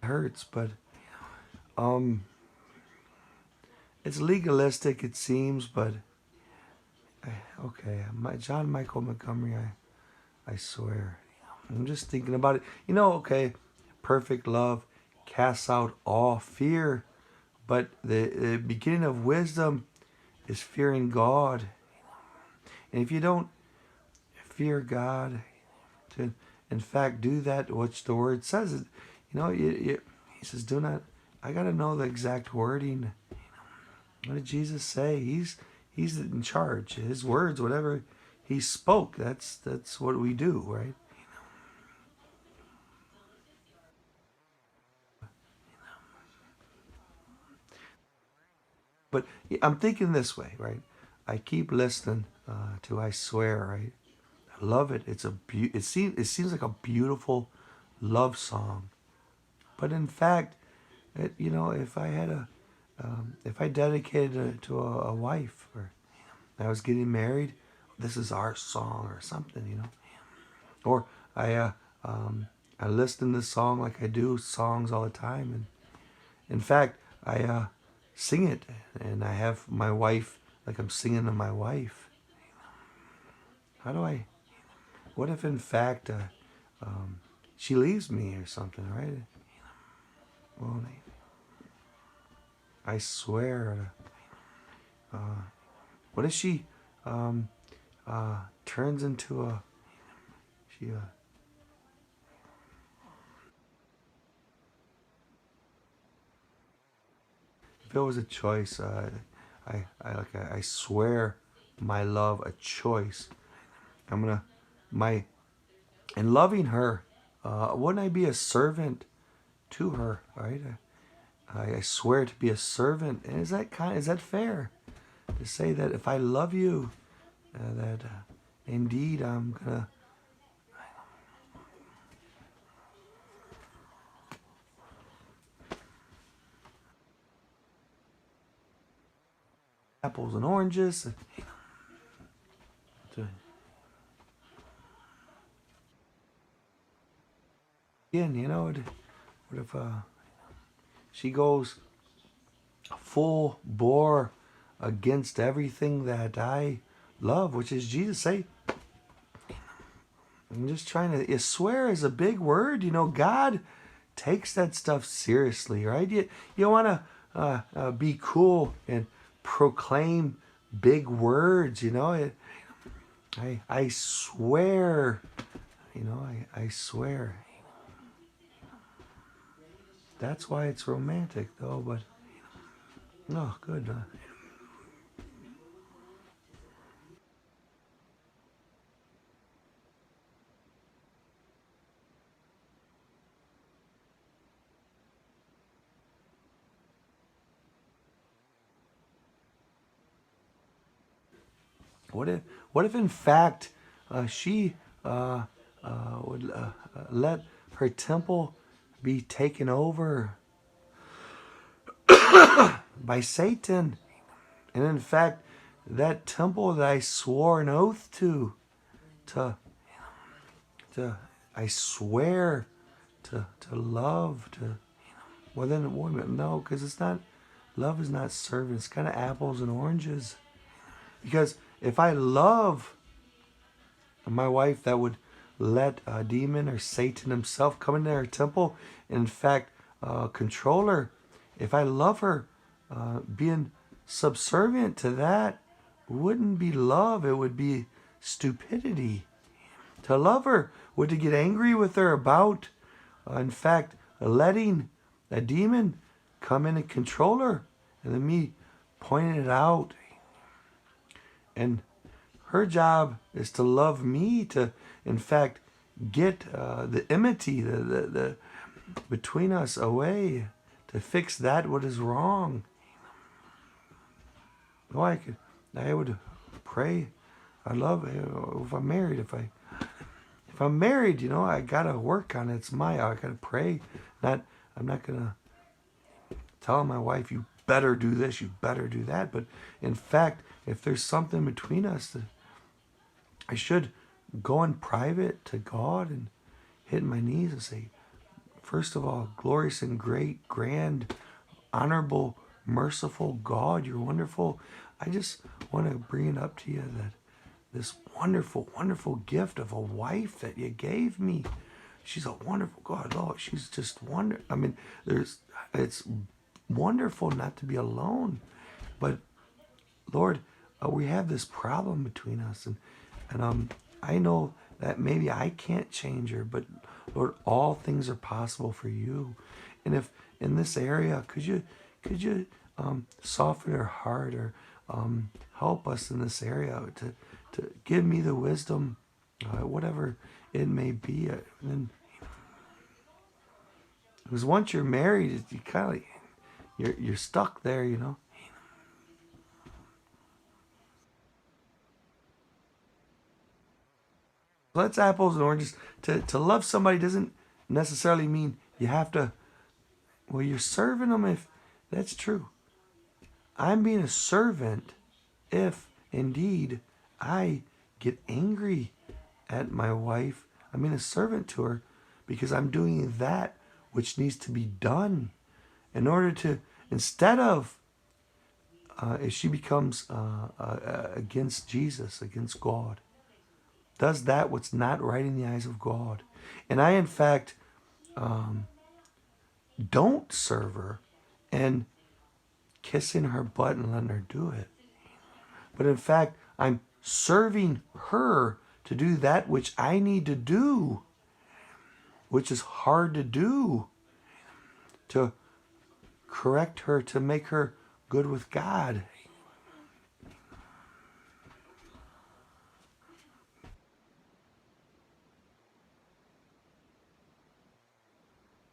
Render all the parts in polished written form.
hurts, but um, it's legalistic, it seems, but okay, John Michael Montgomery, I swear. I'm just thinking about it. Okay, perfect love casts out all fear, but the beginning of wisdom is fearing God. And if you don't fear God, to in fact do that which the word says, he says, do not, I got to know the exact wording. What did Jesus say? He's in charge. His words, whatever he spoke, that's what we do, right? But I'm thinking this way, right? I keep listening to I swear, right? I love it. It seems like a beautiful love song. But in fact, if I had if I dedicated it to a wife, or I was getting married, this is our song or something. Or I I listen to this song like I do songs all the time, and in fact, I sing it, and I have my wife like I'm singing to my wife. How do I? What if in fact she leaves me or something, right? Well, I swear. What if she um, turns into a she? If it was a choice, I swear my love a choice. I'm gonna my in loving her. Wouldn't I be a servant to her? Right? I swear to be a servant. And is that fair to say that if I love you, that indeed I'm gonna apples and oranges. Again, what if she goes full bore against everything that I love, which is Jesus? Say, I'm just trying to. Swear is a big word. God takes that stuff seriously, right? You want to be cool and proclaim big words. I swear. I swear. That's why it's romantic, though. But no, good. What if, what if in fact she would let her temple be taken over by Satan? And in fact, that temple that I swore an oath to, to I swear to love, to, well then, wait a minute, no, because it's not, love is not serving, it's kind of apples and oranges. Because if I love my wife, that would let a demon or Satan himself come into her temple and, in fact, control her. If I love her, being subservient to that wouldn't be love, it would be stupidity. To love her would to get angry with her about, in fact, letting a demon come in and control her, and then me pointing it out. And her job is to love me, to, in fact, get the enmity, the between us away, to fix that what is wrong. Oh, I would pray. I love if I'm married. If I'm married, I gotta work on it. It's I gotta pray. Not I'm not gonna tell my wife you better do this, you better do that. But in fact, if there's something between us, that I should go in private to God and hit my knees and say, first of all, glorious and great, grand, honorable, merciful God, you're wonderful. I just want to bring it up to you that this wonderful, wonderful gift of a wife that you gave me, she's a wonderful God. Oh, she's just wonderful. I mean, it's wonderful not to be alone, but Lord, we have this problem between us, and I know that maybe I can't change her, but Lord, all things are possible for you. And if in this area, could you soften her heart, or help us in this area to give me the wisdom, whatever it may be. And because once you're married, you kind of you're stuck there, you know. That's apples and oranges. To love somebody doesn't necessarily mean you have to. Well, you're serving them if that's true. I'm being a servant if indeed I get angry at my wife. I'm being a servant to her because I'm doing that which needs to be done in order to, instead of, if she becomes against Jesus, against God, does that what's not right in the eyes of God. And I, in fact, don't serve her and kissing her butt and letting her do it. But in fact, I'm serving her to do that which I need to do, which is hard to do, to correct her, to make her good with God.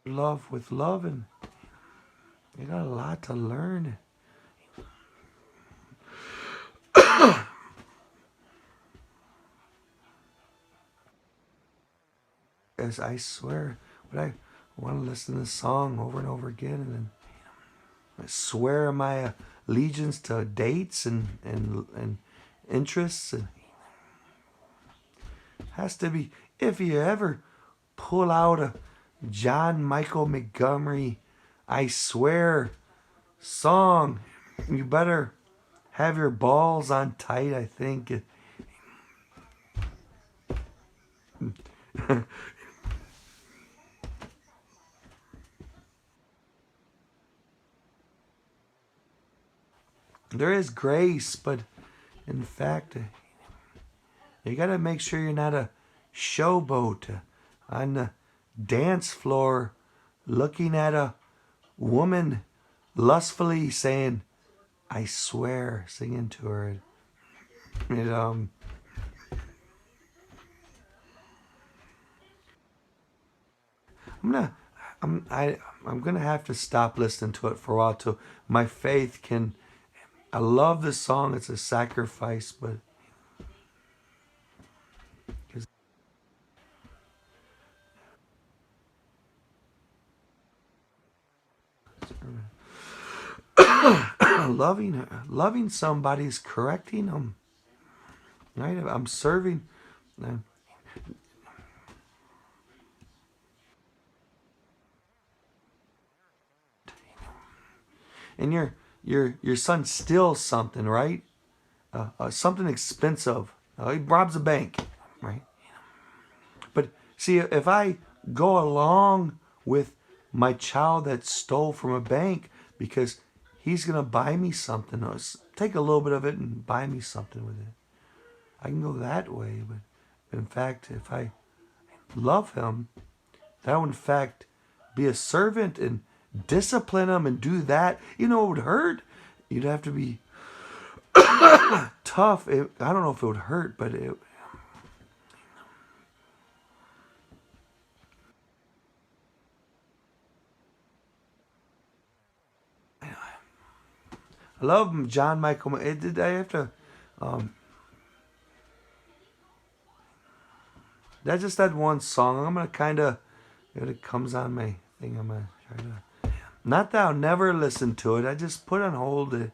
Love with love, and you got a lot to learn. As I swear, but I want to listen to this song over and over again, and then I swear my allegiance to dates and interests, and has to be, if you ever pull out a John Michael Montgomery I swear song, you better have your balls on tight, I think. There is grace, but in fact, you got to make sure you're not a showboat on the dance floor looking at a woman lustfully saying, I swear, singing to her. It, I'm gonna have to stop listening to it for a while till my faith can. I love this song. It's a sacrifice, but loving somebody is correcting them. Right? I'm serving. And your son steals something, right? Something expensive. He robs a bank, right? But see, if I go along with my child that stole from a bank because he's gonna buy me something, or take a little bit of it and buy me something with it, I can go that way. But in fact, if I love him, that would in fact be a servant and discipline him and do that. You know, it would hurt. You'd have to be tough. I don't know if it would hurt, but I love John Michael. Did I have to? Um, that's just that one song. I'm gonna kind of. If it comes on my thing, I'm gonna try to. Not that I'll never listen to it. I just put on hold. I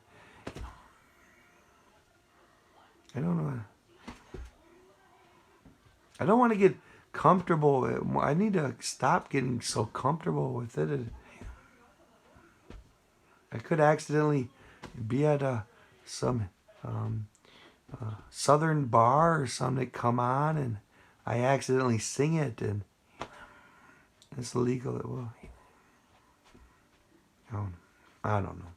don't know. I don't want to get comfortable. I need to stop getting so comfortable with it. I could accidentally be at some southern bar or something that come on, and I accidentally sing it, and it's illegal. It will. I don't know.